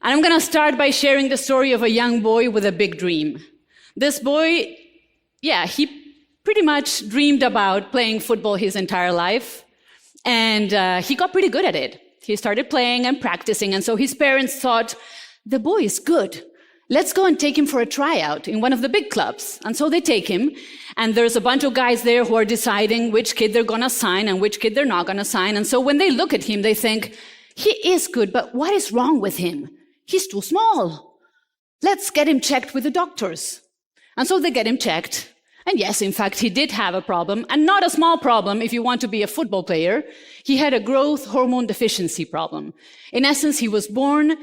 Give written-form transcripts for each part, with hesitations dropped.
And I'm going to start by sharing the story of a young boy with a big dream. This boy, he pretty much dreamed about playing football his entire life. And he got pretty good at it. He started playing and practicing. And so his parents thought, the boy is good. Let's go and take him for a tryout in one of the big clubs. And so they take him. And there's a bunch of guys there who are deciding which kid they're going to sign and which kid they're not going to sign. And so when they look at him, they think, he is good, but what is wrong with him? He's too small. Let's get him checked with the doctors. And so they get him checked. And yes, in fact, he did have a problem, and not a small problem if you want to be a football player. He had a growth hormone deficiency problem. In essence, he was born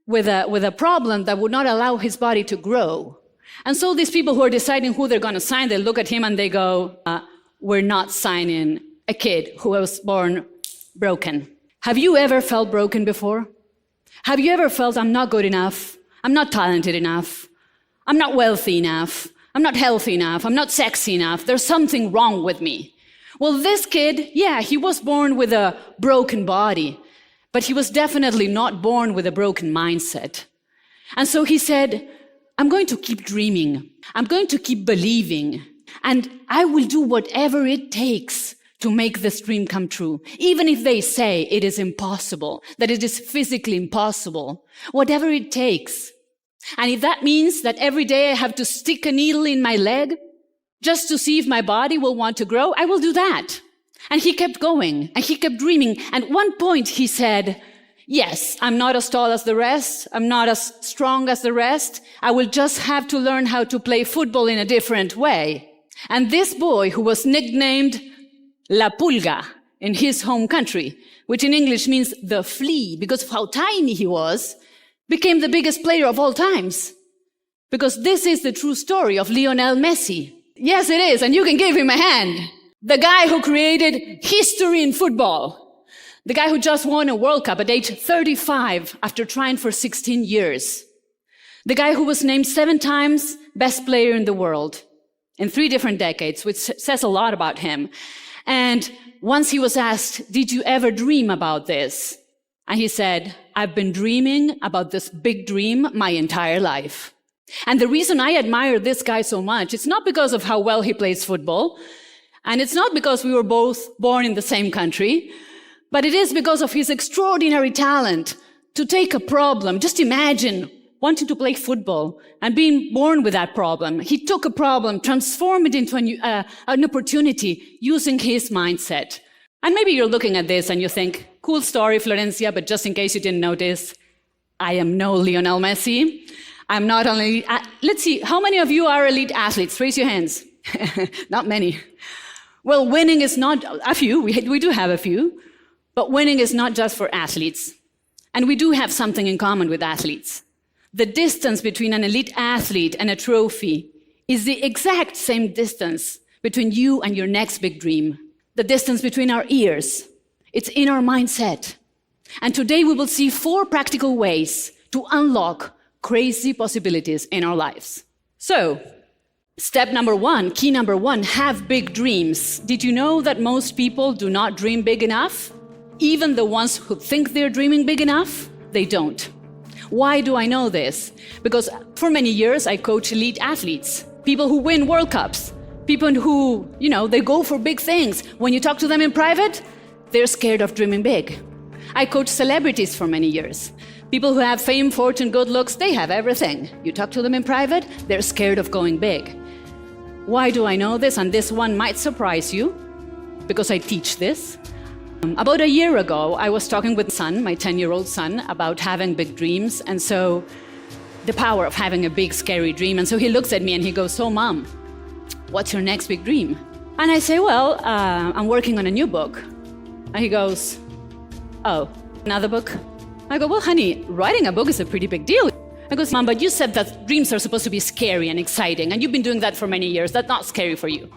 with a problem that would not allow his body to grow. And so these people who are deciding who they're going to sign, they look at him and they go, we're not signing a kid who was born broken. Have you ever felt broken before? Have you ever felt, I'm not good enough, I'm not talented enough, I'm not wealthy enough, I'm not healthy enough, I'm not sexy enough, there's something wrong with me? Well, this kid, he was born with a broken body, but he was definitely not born with a broken mindset. And so he said, I'm going to keep dreaming, I'm going to keep believing, and I will do whatever it takes to make this dream come true, even if they say it is impossible, that it is physically impossible, whatever it takes. And if that means that every day I have to stick a needle in my leg just to see if my body will want to grow, I will do that. And he kept going, and he kept dreaming. And at one point he said, yes, I'm not as tall as the rest, I'm not as strong as the rest, I will just have to learn how to play football in a different way. And this boy, who was nicknamed La Pulga in his home country, which in English means the flea, because of how tiny he was, became the biggest player of all times. Because this is the true story of Lionel Messi. Yes, it is, and you can give him a hand. The guy who created history in football. The guy who just won a World Cup at age 35 after trying for 16 years. The guy who was named 7 times best player in the world in 3 different decades, which says a lot about him. And once he was asked, did you ever dream about this? And he said, I've been dreaming about this big dream my entire life. And the reason I admire this guy so much, it's not because of how well he plays football, and it's not because we were both born in the same country, but it is because of his extraordinary talent to take a problem. Just imagine wanting to play football and being born with that problem. He took a problem, transformed it into an opportunity using his mindset. And maybe you're looking at this and you think, cool story, Florencia, but just in case you didn't notice, I am no Lionel Messi. I'm not only, let's see, how many of you are elite athletes? Raise your hands. Not many. Well, winning is not, a few, we do have a few, but winning is not just for athletes. And we do have something in common with athletes. The distance between an elite athlete and a trophy is the exact same distance between you and your next big dream. The distance between our ears. It's in our mindset. And today we will see 4 practical ways to unlock crazy possibilities in our lives. So, step number 1, key number 1, have big dreams. Did you know that most people do not dream big enough? Even the ones who think they're dreaming big enough, they don't. Why do I know this? Because for many years I coach elite athletes, people who win World Cups, people who, they go for big things. When you talk to them in private, they're scared of dreaming big. I coach celebrities for many years. People who have fame, fortune, good looks, they have everything. You talk to them in private, they're scared of going big. Why do I know this? And this one might surprise you, because I teach this. About a year ago, I was talking with my 10-year-old son, about having big dreams, and so the power of having a big, scary dream. And so he looks at me and he goes, so Mom, what's your next big dream? And I say, well, I'm working on a new book. And he goes, oh, another book? I go, well, honey, writing a book is a pretty big deal. I goes, Mom, but you said that dreams are supposed to be scary and exciting, and you've been doing that for many years. That's not scary for you.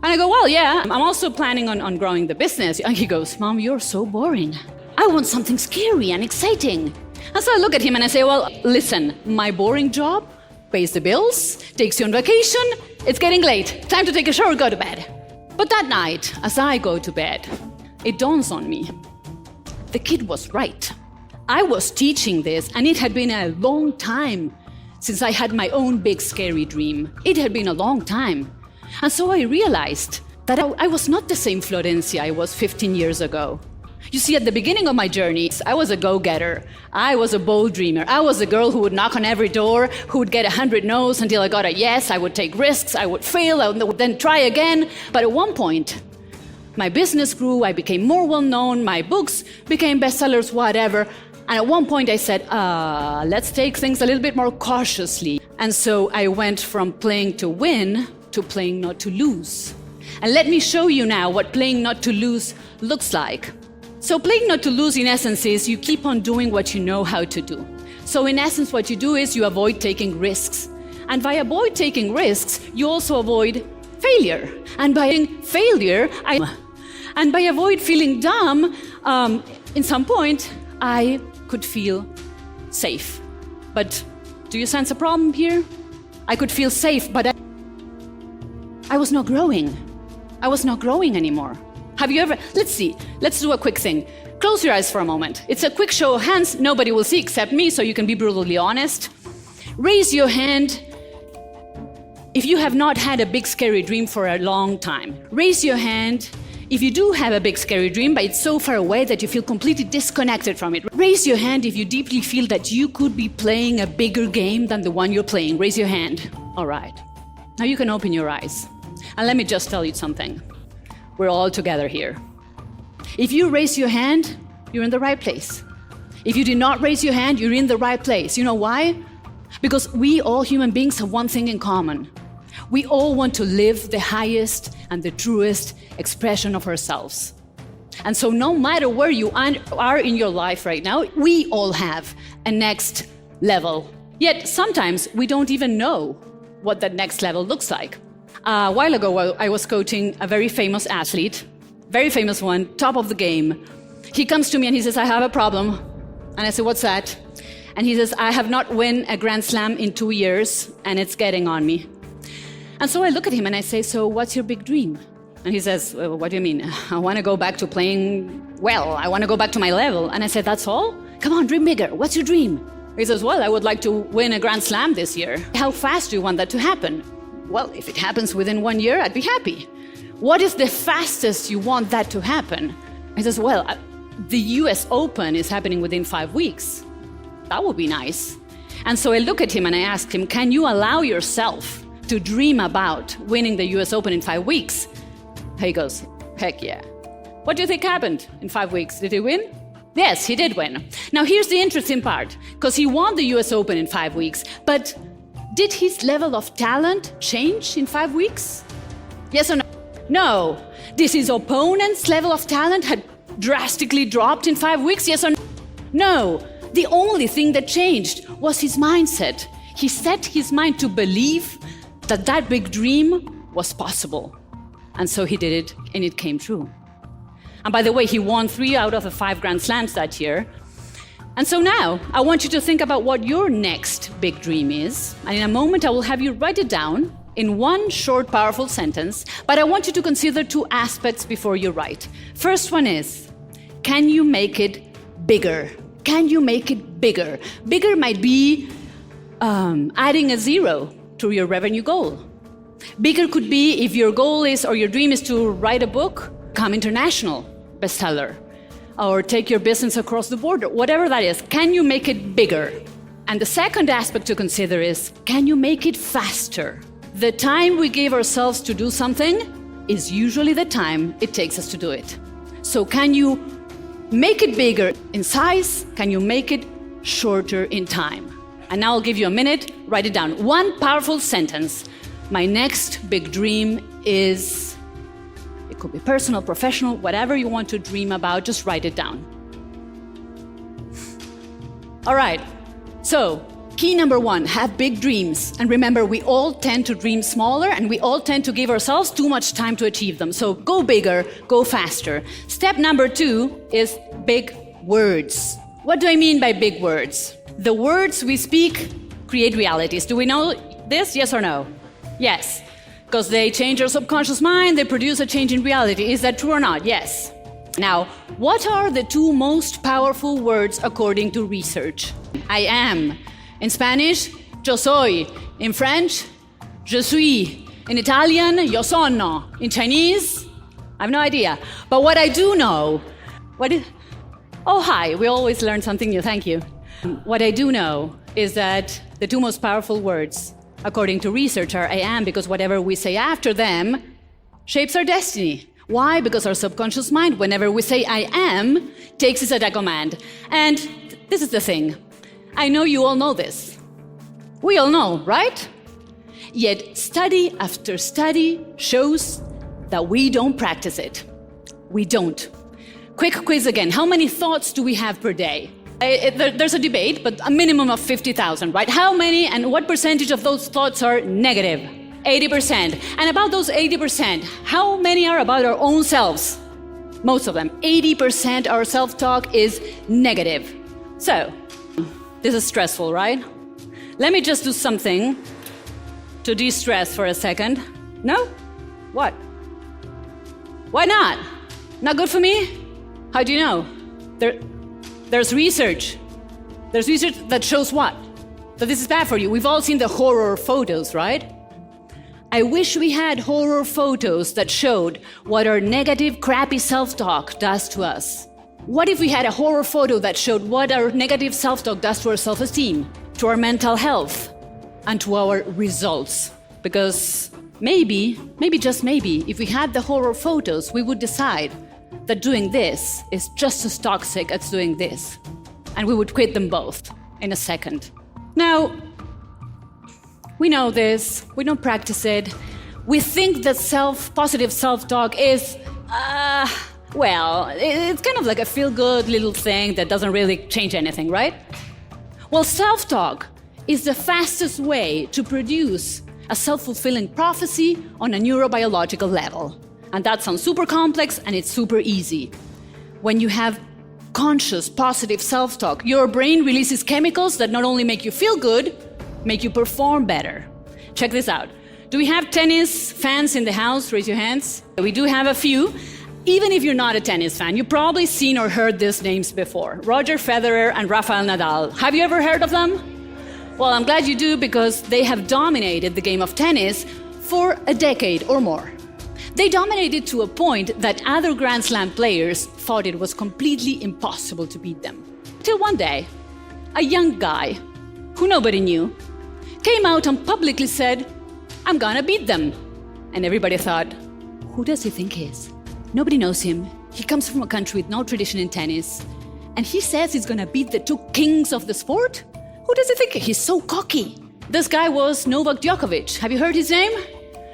And I go, well, yeah, I'm also planning on growing the business. And he goes, Mom, you're so boring. I want something scary and exciting. And so I look at him and I say, well, listen, my boring job pays the bills, takes you on vacation, it's getting late, time to take a shower, go to bed. But that night, as I go to bed, it dawns on me, the kid was right. I was teaching this, and it had been a long time since I had my own big scary dream. It had been a long time. And so I realized that I was not the same Florencia I was 15 years ago. You see, at the beginning of my journey, I was a go-getter. I was a bold dreamer. I was a girl who would knock on every door, who would get 100 no's until I got a yes. I would take risks, I would fail, I would then try again. But at one point, my business grew, I became more well-known, my books became bestsellers, whatever. And at one point I said, let's take things a little bit more cautiously. And so I went from playing to win to playing not to lose. And let me show you now what playing not to lose looks like. So playing not to lose, in essence, is you keep on doing what you know how to do. So in essence, what you do is you avoid taking risks. And by avoid taking risks, you also avoid failure. And by failure, and by avoid feeling dumb, in some point, I could feel safe. But do you sense a problem here? I could feel safe, but I was not growing. I was not growing anymore. Have you ever, let's see, let's do a quick thing. Close your eyes for a moment. It's a quick show of hands. Nobody will see except me, so you can be brutally honest. Raise your hand if you have not had a big scary dream for a long time. Raise your hand if you do have a big scary dream, but it's so far away that you feel completely disconnected from it. Raise your hand if you deeply feel that you could be playing a bigger game than the one you're playing. Raise your hand. All right. Now you can open your eyes. And let me just tell you something. We're all together here. If you raise your hand, you're in the right place. If you did not raise your hand, you're in the right place. You know why? Because we all human beings have one thing in common. We all want to live the highest and the truest expression of ourselves. And so no matter where you are in your life right now, we all have a next level. Yet sometimes we don't even know what that next level looks like. A while ago, I was coaching a very famous athlete, very famous one, top of the game. He comes to me and he says, I have a problem. And I say, what's that? And he says, I have not won a Grand Slam in 2 years, and it's getting on me. And so I look at him and I say, so what's your big dream? And he says, well, what do you mean? I want to go back to playing well. I want to go back to my level. And I said, that's all? Come on, dream bigger. What's your dream? He says, well, I would like to win a Grand Slam this year. How fast do you want that to happen? Well, if it happens within 1 year, I'd be happy. What is the fastest you want that to happen? He says, well, the US Open is happening within 5 weeks. That would be nice. And so I look at him and I ask him, can you allow yourself to dream about winning the US Open in 5 weeks? He goes, heck yeah. What do you think happened in 5 weeks? Did he win? Yes, he did win. Now here's the interesting part, because he won the US Open in 5 weeks, but did his level of talent change in 5 weeks? Yes or no? No. Did his opponent's level of talent had drastically dropped in 5 weeks? Yes or no? No. The only thing that changed was his mindset. He set his mind to believe that that big dream was possible. And so he did it, and it came true. And by the way, he won 3 out of the 5 Grand Slams that year. And so now, I want you to think about what your next big dream is. And in a moment, I will have you write it down in one short, powerful sentence. But I want you to consider 2 aspects before you write. First one is, can you make it bigger? Can you make it bigger? Bigger might be adding a 0 to your revenue goal. Bigger could be if your goal is, or your dream is to write a book, become international bestseller, or take your business across the border, whatever that is. Can you make it bigger? And the second aspect to consider is, can you make it faster? The time we give ourselves to do something is usually the time it takes us to do it. So can you make it bigger in size? Can you make it shorter in time? And now I'll give you a minute, write it down. One powerful sentence. My next big dream is, it could be personal, professional, whatever you want to dream about, just write it down. All right, so key number 1, have big dreams. And remember, we all tend to dream smaller, and we all tend to give ourselves too much time to achieve them. So go bigger, go faster. Step number 2 is big words. What do I mean by big words? The words we speak create realities. Do we know this? Yes or no? Yes. Because they change our subconscious mind, they produce a change in reality. Is that true or not? Yes. Now, what are the two most powerful words according to research? I am. In Spanish, yo soy. In French, je suis. In Italian, io sono. In Chinese, I have no idea. But what I do know, oh, hi, we always learn something new, thank you. What I do know is that the two most powerful words, according to research, are I am, because whatever we say after them shapes our destiny. Why? Because our subconscious mind, whenever we say I am, takes it as a command. And this is the thing. I know you all know this. We all know, right? Yet study after study shows that we don't practice it. We don't. Quick quiz again. How many thoughts do we have per day? There's a debate, but a minimum of 50,000, right? How many and what percentage of those thoughts are negative? 80%. And about those 80%, how many are about our own selves? Most of them. 80% our self-talk is negative. So, this is stressful, right? Let me just do something to de-stress for a second. No? What? Why not? Not good for me? How do you know? There's research. There's research that shows what? That this is bad for you. We've all seen the horror photos, right? I wish we had horror photos that showed what our negative, crappy self-talk does to us. What if we had a horror photo that showed what our negative self-talk does to our self-esteem, to our mental health, and to our results? Because maybe, just maybe, if we had the horror photos, we would decide that doing this is just as toxic as doing this. And we would quit them both in a second. Now, we know this, we don't practice it. We think that positive self-talk is, it's kind of like a feel-good little thing that doesn't really change anything, right? Well, self-talk is the fastest way to produce a self-fulfilling prophecy on a neurobiological level. And that sounds super complex and it's super easy. When you have conscious, positive self-talk, your brain releases chemicals that not only make you feel good, make you perform better. Check this out. Do we have tennis fans in the house? Raise your hands. We do have a few. Even if you're not a tennis fan, you've probably seen or heard these names before. Roger Federer and Rafael Nadal. Have you ever heard of them? Well, I'm glad you do, because they have dominated the game of tennis for a decade or more. They dominated to a point that other Grand Slam players thought it was completely impossible to beat them. Till one day, a young guy, who nobody knew, came out and publicly said, I'm gonna beat them. And everybody thought, who does he think he is? Nobody knows him. He comes from a country with no tradition in tennis. And he says he's gonna beat the two kings of the sport? Who does he think? He's so cocky. This guy was Novak Djokovic. Have you heard his name?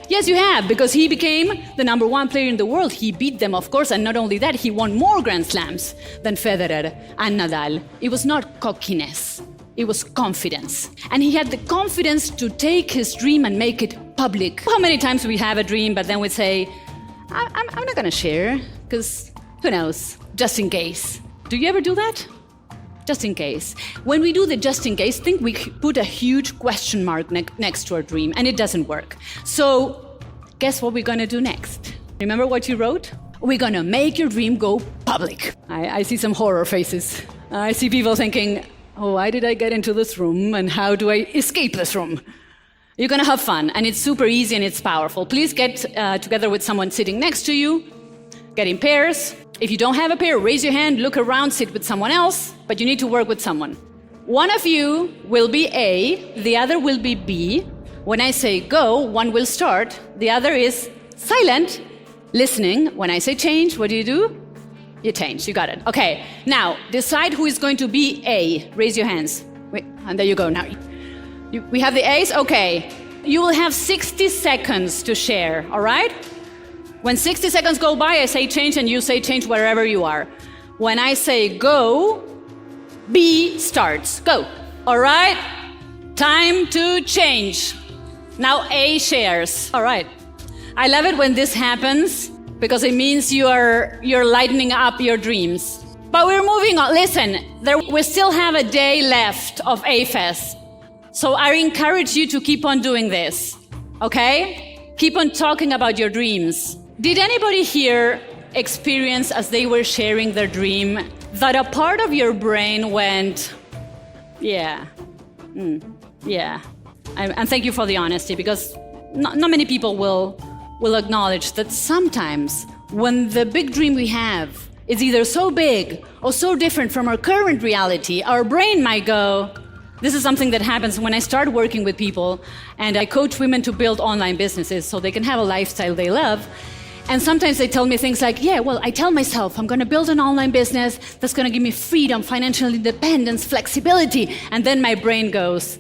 Yes, you have, because he became the #1 player in the world. He beat them, of course, and not only that, he won more Grand Slams than Federer and Nadal. It was not cockiness. It was confidence. And he had the confidence to take his dream and make it public. How many times we have a dream, but then we say, I'm not going to share, because who knows, just in case. Do you ever do that? Just in case. When we do the just in case thing, we put a huge question mark next to our dream, and it doesn't work. So guess what we're going to do next? Remember what you wrote? We're going to make your dream go public. I see some horror faces. I see people thinking, oh, why did I get into this room, and how do I escape this room? You're going to have fun, and it's super easy and it's powerful. Please get together with someone sitting next to you. Get in pairs. If you don't have a pair, raise your hand, look around, sit with someone else, but you need to work with someone. One of you will be A, the other will be B. When I say go, one will start, the other is silent, listening. When I say change, what do? You change, you got it. Okay, now decide who is going to be A. Raise your hands. Wait, and there you go. Now, we have the A's? Okay. You will have 60 seconds to share, all right? When 60 seconds go by, I say change and you say change wherever you are. When I say go, B starts. Go. All right? Time to change. Now A shares. All right. I love it when this happens because it means you're lightening up your dreams. But we're moving on. Listen, we still have a day left of A-Fest. So I encourage you to keep on doing this. Okay? Keep on talking about your dreams. Did anybody here experienced as they were sharing their dream that a part of your brain went, yeah, yeah. And thank you for the honesty, because not many people will acknowledge that sometimes when the big dream we have is either so big or so different from our current reality, our brain might go, this is something that happens when I start working with people and I coach women to build online businesses so they can have a lifestyle they love. And sometimes they tell me things like, yeah, well, I tell myself I'm going to build an online business that's going to give me freedom, financial independence, flexibility. And then my brain goes,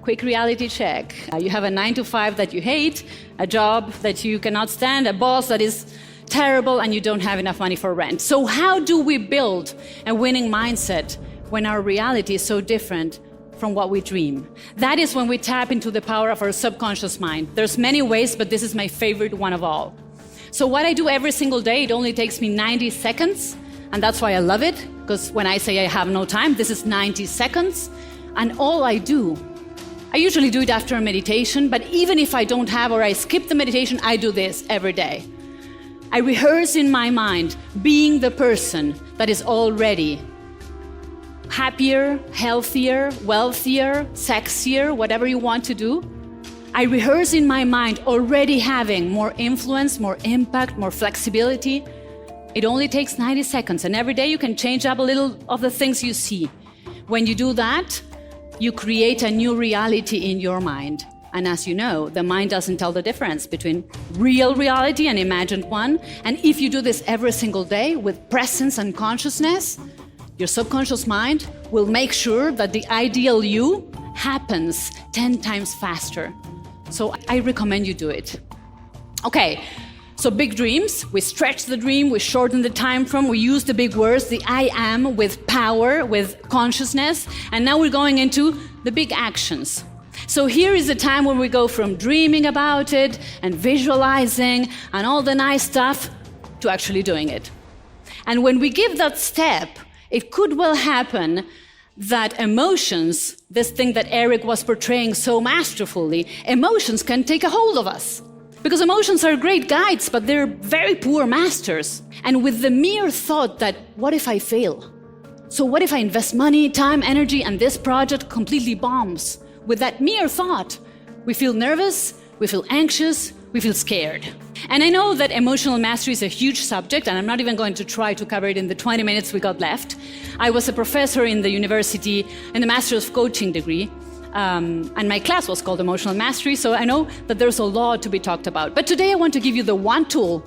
quick reality check. You have a 9-to-5 that you hate, a job that you cannot stand, a boss that is terrible, and you don't have enough money for rent. So how do we build a winning mindset when our reality is so different from what we dream? That is when we tap into the power of our subconscious mind. There's many ways, but this is my favorite one of all. So what I do every single day, it only takes me 90 seconds, and that's why I love it, because when I say I have no time, this is 90 seconds, and all I do, I usually do it after a meditation, but even if I don't have or I skip the meditation, I do this every day. I rehearse in my mind being the person that is already happier, healthier, wealthier, sexier, whatever you want to do. I rehearse in my mind already having more influence, more impact, more flexibility. It only takes 90 seconds, and every day you can change up a little of the things you see. When you do that, you create a new reality in your mind. And as you know, the mind doesn't tell the difference between real reality and imagined one. And if you do this every single day with presence and consciousness, your subconscious mind will make sure that the ideal you happens 10 times faster. So I recommend you do it. Okay, so big dreams. We stretch the dream, we shorten the time frame, we use the big words, the I am with power, with consciousness. And now we're going into the big actions. So here is the time when we go from dreaming about it and visualizing and all the nice stuff to actually doing it. And when we give that step, it could well happen that emotions, this thing that Eric was portraying so masterfully, emotions can take a hold of us. Because emotions are great guides, but they're very poor masters. And with the mere thought that, what if I fail? So what if I invest money, time, energy, and this project completely bombs? With that mere thought, we feel nervous, we feel anxious, we feel scared. And I know that emotional mastery is a huge subject, and I'm not even going to try to cover it in the 20 minutes we got left. I was a professor in the university in the Master's of Coaching degree, and my class was called Emotional Mastery, so I know that there's a lot to be talked about. But today I want to give you the one tool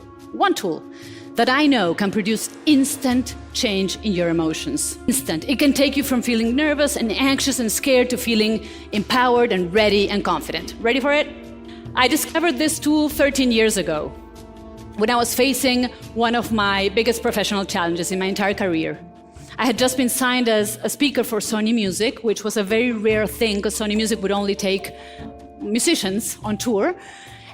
that I know can produce instant change in your emotions. Instant. It can take you from feeling nervous and anxious and scared to feeling empowered and ready and confident. Ready for it? I discovered this tool 13 years ago when I was facing one of my biggest professional challenges in my entire career. I had just been signed as a speaker for Sony Music, which was a very rare thing because Sony Music would only take musicians on tour.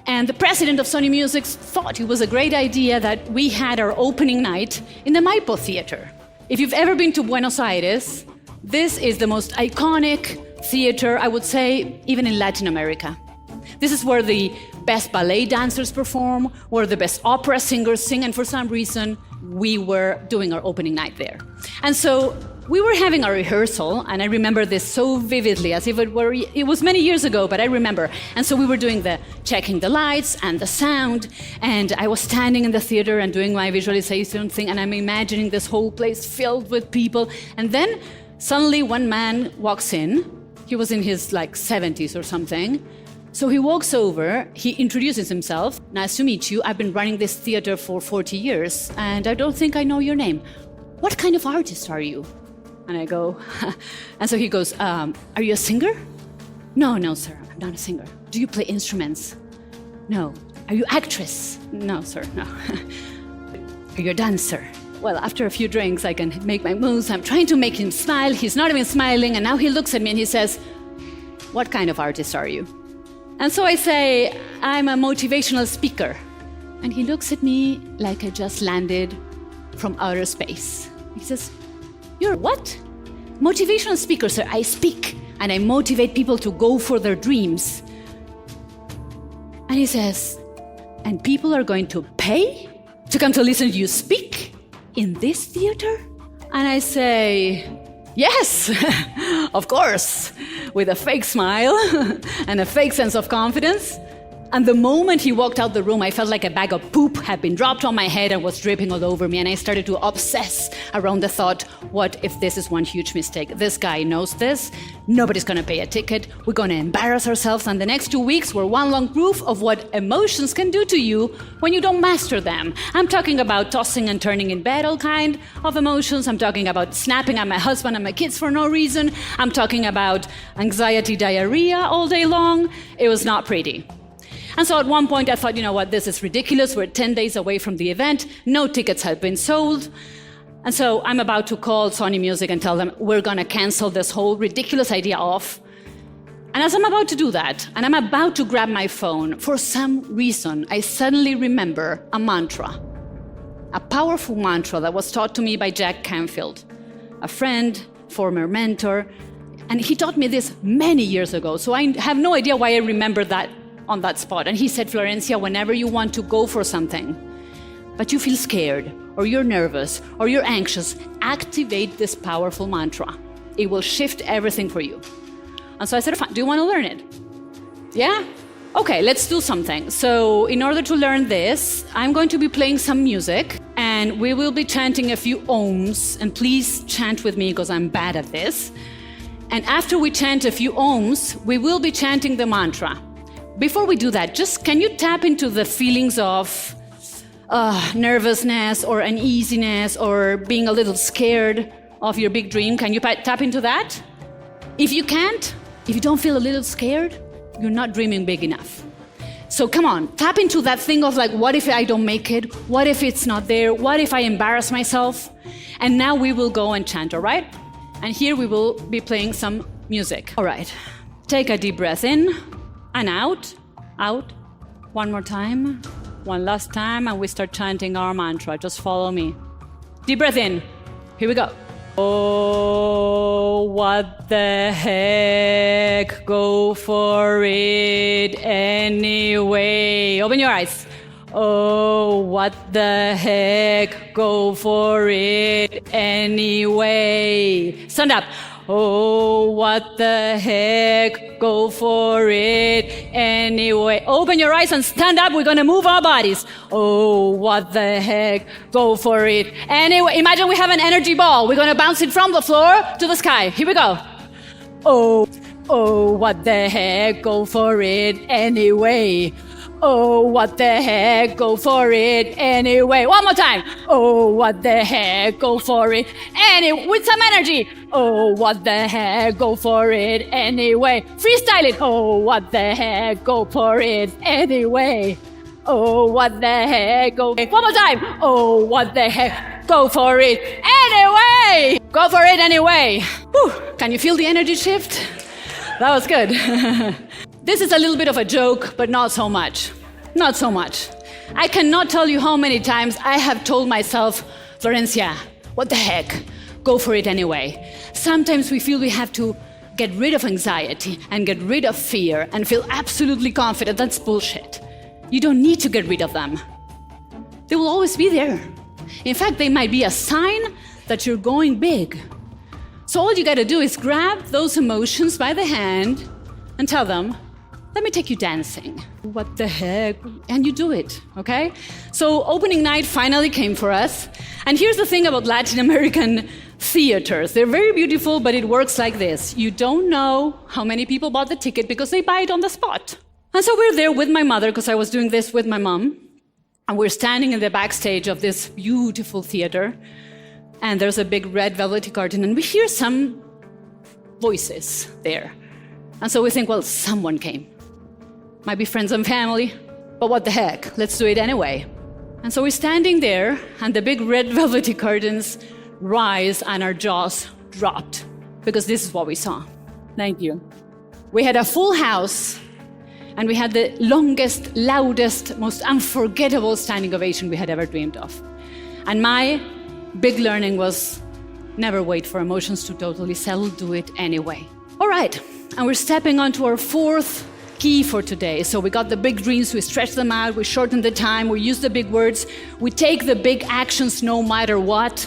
And the president of Sony Music thought it was a great idea that we had our opening night in the Maipo Theater. If you've ever been to Buenos Aires, this is the most iconic theater, I would say, even in Latin America. This is where the best ballet dancers perform, where the best opera singers sing, and for some reason, we were doing our opening night there. And so we were having a rehearsal, and I remember this so vividly, as if it was many years ago, but I remember. And so we were doing the checking the lights and the sound, and I was standing in the theater and doing my visualization thing, and I'm imagining this whole place filled with people. And then suddenly one man walks in. He was in his 70s or something. So he walks over, he introduces himself. Nice to meet you. I've been running this theater for 40 years, and I don't think I know your name. What kind of artist are you? And I go, and so he goes, are you a singer? No, sir, I'm not a singer. Do you play instruments? No. Are you actress? No, sir, no. Are you a dancer? Well, after a few drinks, I can make my moves. I'm trying to make him smile. He's not even smiling, and now he looks at me and he says, what kind of artist are you? And so I say, I'm a motivational speaker. And he looks at me like I just landed from outer space. He says, you're what? Motivational speaker, sir. I speak and I motivate people to go for their dreams. And he says, and people are going to pay to come to listen to you speak in this theater? And I say, yes, of course, with a fake smile and a fake sense of confidence. And the moment he walked out the room, I felt like a bag of poop had been dropped on my head and was dripping all over me. And I started to obsess around the thought, what if this is one huge mistake? This guy knows this. Nobody's going to pay a ticket. We're going to embarrass ourselves. And the next 2 weeks were one long proof of what emotions can do to you when you don't master them. I'm talking about tossing and turning in bed, all kind of emotions. I'm talking about snapping at my husband and my kids for no reason. I'm talking about anxiety diarrhea all day long. It was not pretty. And so at one point I thought, you know what, this is ridiculous. We're 10 days away from the event. No tickets have been sold. And so I'm about to call Sony Music and tell them we're going to cancel this whole ridiculous idea off. And as I'm about to do that, and I'm about to grab my phone, for some reason, I suddenly remember a mantra, a powerful mantra that was taught to me by Jack Canfield, a friend, former mentor. And he taught me this many years ago. So I have no idea why I remember that on that spot. And he said, Florencia, whenever you want to go for something, but you feel scared, or you're nervous, or you're anxious, activate this powerful mantra. It will shift everything for you. And so I said, fine, do you want to learn it? Yeah? Okay, let's do something. So in order to learn this, I'm going to be playing some music, and we will be chanting a few ohms, and please chant with me because I'm bad at this. And after we chant a few ohms, we will be chanting the mantra. Before we do that, just can you tap into the feelings of nervousness or uneasiness or being a little scared of your big dream? Can you tap into that? If you can't, if you don't feel a little scared, you're not dreaming big enough. So come on, tap into that thing of like, what if I don't make it? What if it's not there? What if I embarrass myself? And now we will go and chant, all right? And here we will be playing some music. All right, take a deep breath in. And out, out, one more time, one last time, and we start chanting our mantra. Just follow me. Deep breath in. Here we go. Oh, what the heck, go for it anyway. Open your eyes. Oh, what the heck, go for it anyway. Stand up. Oh, what the heck, go for it anyway. Open your eyes and stand up. We're going to move our bodies. Oh, what the heck, go for it anyway. Imagine we have an energy ball. We're going to bounce it from the floor to the sky. Here we go. Oh, what the heck, go for it anyway. Oh, what the heck, go for it anyway. One more time. Oh, what the heck, go for it anyway. With some energy. Oh, what the heck, go for it anyway. Freestyle it. Oh, what the heck, go for it anyway. Oh, what the heck, go. One more time. Oh, what the heck, go for it anyway. Go for it anyway. Whew. Can you feel the energy shift? That was good. This is a little bit of a joke, but not so much. Not so much. I cannot tell you how many times I have told myself, Florencia, what the heck? Go for it anyway. Sometimes we feel we have to get rid of anxiety and get rid of fear and feel absolutely confident. That's bullshit. You don't need to get rid of them. They will always be there. In fact, they might be a sign that you're going big. So all you got to do is grab those emotions by the hand and tell them, let me take you dancing. What the heck? And you do it, okay? So opening night finally came for us. And here's the thing about Latin American theaters. They're very beautiful, but it works like this. You don't know how many people bought the ticket because they buy it on the spot. And so we're there with my mother, because I was doing this with my mom. And we're standing in the backstage of this beautiful theater. And there's a big red velvety curtain, and we hear some voices there. And so we think, well, someone came. Might be friends and family, but what the heck? Let's do it anyway. And so we're standing there, and the big red velvety curtains rise, and our jaws dropped, because this is what we saw. Thank you. We had a full house, and we had the longest, loudest, most unforgettable standing ovation we had ever dreamed of. And my big learning was never wait for emotions to totally settle, do it anyway. All right, and we're stepping onto our fourth key for today. So we got the big dreams, we stretch them out, we shorten the time, we use the big words, we take the big actions no matter what.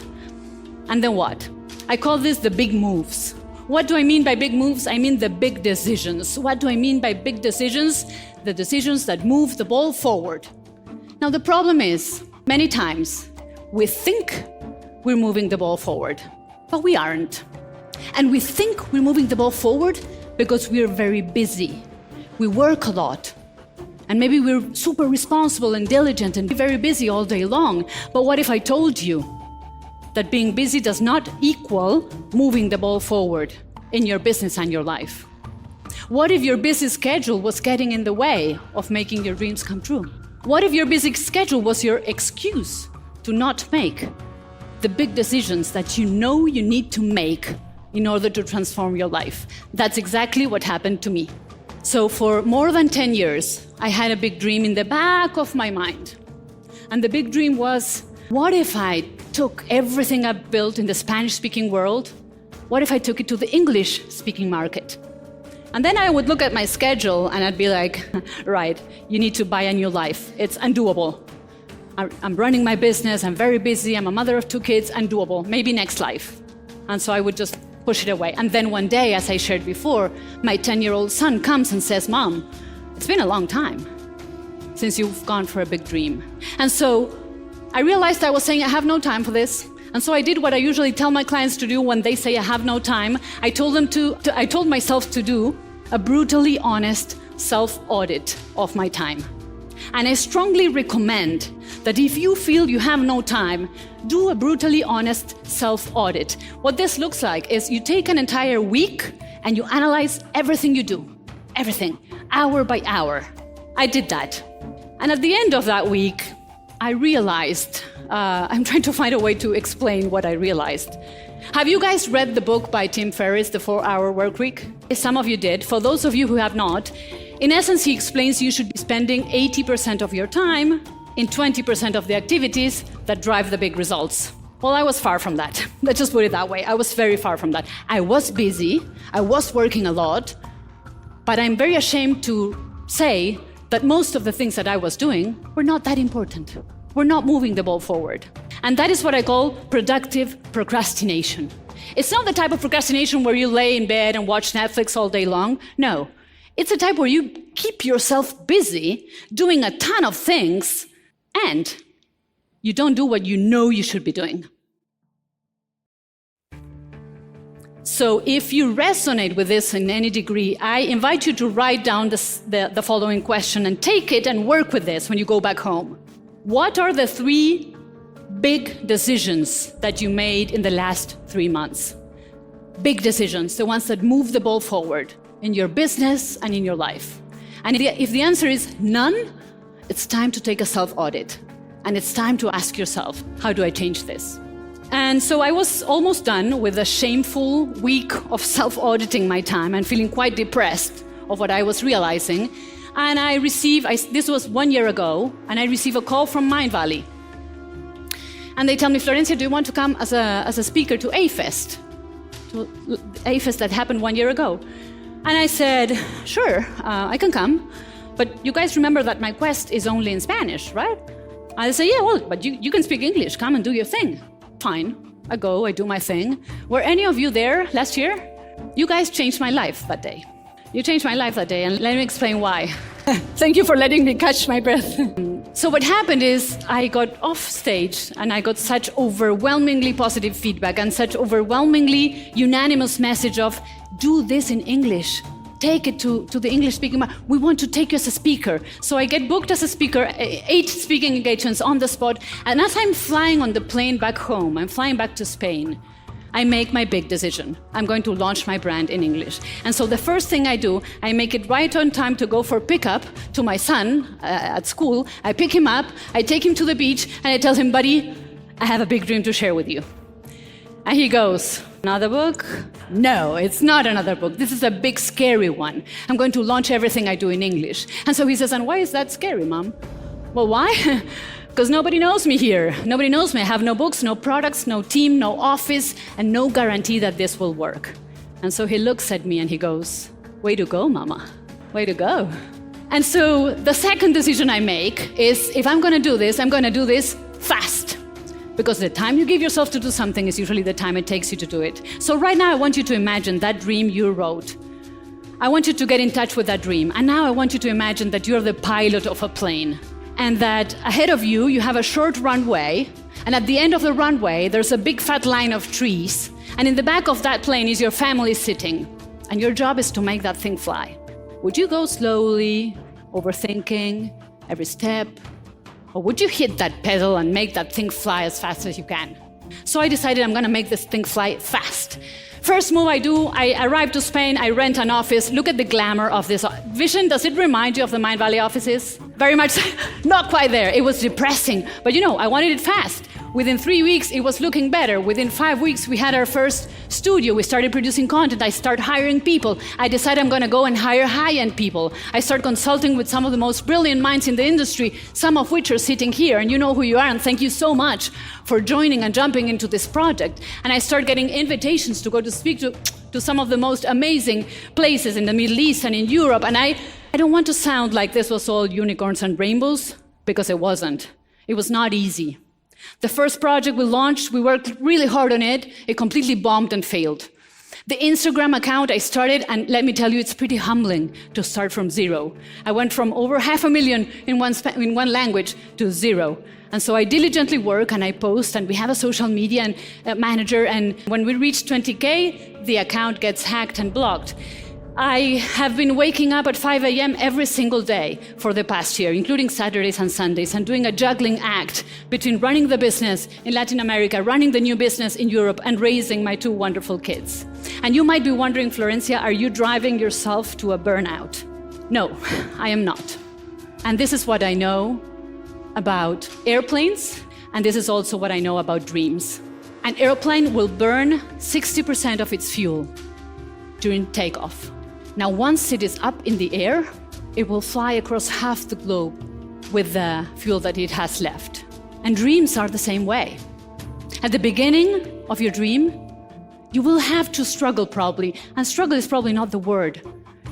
And then what? I call this the big moves. What do I mean by big moves? I mean the big decisions. What do I mean by big decisions? The decisions that move the ball forward. Now the problem is, many times, we think we're moving the ball forward, but we aren't. And we think we're moving the ball forward because we're very busy. We work a lot. And maybe we're super responsible and diligent and very busy all day long. But what if I told you that being busy does not equal moving the ball forward in your business and your life? What if your busy schedule was getting in the way of making your dreams come true? What if your busy schedule was your excuse to not make the big decisions that you know you need to make in order to transform your life? That's exactly what happened to me. So for more than 10 years, I had a big dream in the back of my mind. And the big dream was, what if I took everything I've built in the Spanish-speaking world? What if I took it to the English-speaking market? And then I would look at my schedule and I'd be like, right, you need to buy a new life. It's undoable. I'm running my business, I'm very busy, I'm a mother of 2 kids, undoable, maybe next life. And so I would just push it away. And then one day, as I shared before, my 10-year-old son comes and says, Mom, it's been a long time since you've gone for a big dream. And so I realized I was saying I have no time for this. And so I did what I usually tell my clients to do when they say I have no time. I told myself to do a brutally honest self-audit of my time. And I strongly recommend that if you feel you have no time, do a brutally honest self-audit. What this looks like is you take an entire week and you analyze everything you do, everything, hour by hour. I did that. And at the end of that week, I realized, I'm trying to find a way to explain what I realized. Have you guys read the book by Tim Ferriss, The 4-Hour Workweek? Some of you did. For those of you who have not, in essence, he explains you should be spending 80% of your time in 20% of the activities that drive the big results. Well, I was far from that. Let's just put it that way. I was very far from that. I was busy, I was working a lot, but I'm very ashamed to say that most of the things that I was doing were not that important. We're not moving the ball forward. And that is what I call productive procrastination. It's not the type of procrastination where you lay in bed and watch Netflix all day long. No. It's a type where you keep yourself busy doing a ton of things and you don't do what you know you should be doing. So if you resonate with this in any degree, I invite you to write down the following question and take it and work with this when you go back home. What are the 3 big decisions that you made in the last 3 months? Big decisions, the ones that move the ball forward in your business and in your life. And if the answer is none, it's time to take a self-audit. And it's time to ask yourself, how do I change this? And so I was almost done with a shameful week of self-auditing my time and feeling quite depressed of what I was realizing. And this was 1 year ago, and I received a call from Mind Valley. And they tell me, Florencia, do you want to come as a speaker to A-Fest? To A-Fest that happened 1 year ago. And I said, sure, I can come. But you guys remember that my quest is only in Spanish, right? I say, yeah, well, but you can speak English. Come and do your thing. Fine. I go, I do my thing. Were any of you there last year? You guys changed my life that day. You changed my life that day, and let me explain why. Thank you for letting me catch my breath. So what happened is I got off stage and I got such overwhelmingly positive feedback and such overwhelmingly unanimous message of, do this in English. Take it to the English-speaking market. We want to take you as a speaker. So I get booked as a speaker, 8 speaking engagements on the spot. And as I'm flying on the plane back home, I'm flying back to Spain, I make my big decision. I'm going to launch my brand in English. And so the first thing I do, I make it right on time to go for pickup to my son at school. I pick him up, I take him to the beach, and I tell him, buddy, I have a big dream to share with you. And he goes, another book? No, it's not another book. This is a big, scary one. I'm going to launch everything I do in English. And so he says, and why is that scary, Mom? Well, why? Because nobody knows me here. Nobody knows me. I have no books, no products, no team, no office, and no guarantee that this will work. And so he looks at me and he goes, way to go, Mama. Way to go. And so the second decision I make is, if I'm going to do this, I'm going to do this fast. Because the time you give yourself to do something is usually the time it takes you to do it. So right now I want you to imagine that dream you wrote. I want you to get in touch with that dream. And now I want you to imagine that you're the pilot of a plane. And that ahead of you, you have a short runway. And at the end of the runway, there's a big fat line of trees. And in the back of that plane is your family sitting. And your job is to make that thing fly. Would you go slowly, overthinking every step? Or would you hit that pedal and make that thing fly as fast as you can? So I decided I'm going to make this thing fly fast. First move I do, I arrive to Spain, I rent an office. Look at the glamour of this vision. Does it remind you of the Mind Valley offices? Very much not quite there. It was depressing. But I wanted it fast. Within 3 weeks, it was looking better. Within 5 weeks, we had our first studio. We started producing content. I started hiring people. I decided I'm going to go and hire high-end people. I started consulting with some of the most brilliant minds in the industry, some of which are sitting here, and you know who you are, and thank you so much for joining and jumping into this project. And I started getting invitations to go to speak to some of the most amazing places in the Middle East and in Europe. And I don't want to sound like this was all unicorns and rainbows, because it wasn't. It was not easy. The first project we launched, we worked really hard on it. It completely bombed and failed. The Instagram account I started, and let me tell you, it's pretty humbling to start from zero. I went from over 500,000 in one language to zero. And so I diligently work and I post, and we have a social media manager. And when we reach 20K, the account gets hacked and blocked. I have been waking up at 5 a.m. every single day for the past year, including Saturdays and Sundays, and doing a juggling act between running the business in Latin America, running the new business in Europe, and raising my 2 wonderful kids. And you might be wondering, Florencia, are you driving yourself to a burnout? No, I am not. And this is what I know about airplanes, and this is also what I know about dreams. An airplane will burn 60% of its fuel during takeoff. Now, once it is up in the air, it will fly across half the globe with the fuel that it has left. And dreams are the same way. At the beginning of your dream, you will have to struggle probably, and struggle is probably not the word.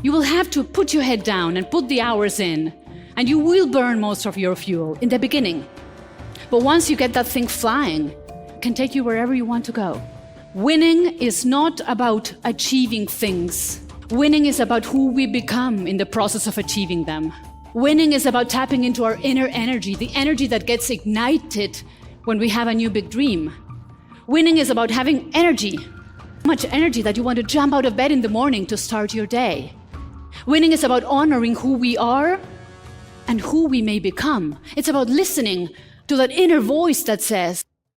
You will have to put your head down and put the hours in, and you will burn most of your fuel in the beginning. But once you get that thing flying, it can take you wherever you want to go. Winning is not about achieving things. Winning is about who we become in the process of achieving them. Winning is about tapping into our inner energy, the energy that gets ignited when we have a new big dream. Winning is about having energy, so much energy that you want to jump out of bed in the morning to start your day. Winning is about honoring who we are and who we may become. It's about listening to that inner voice that says,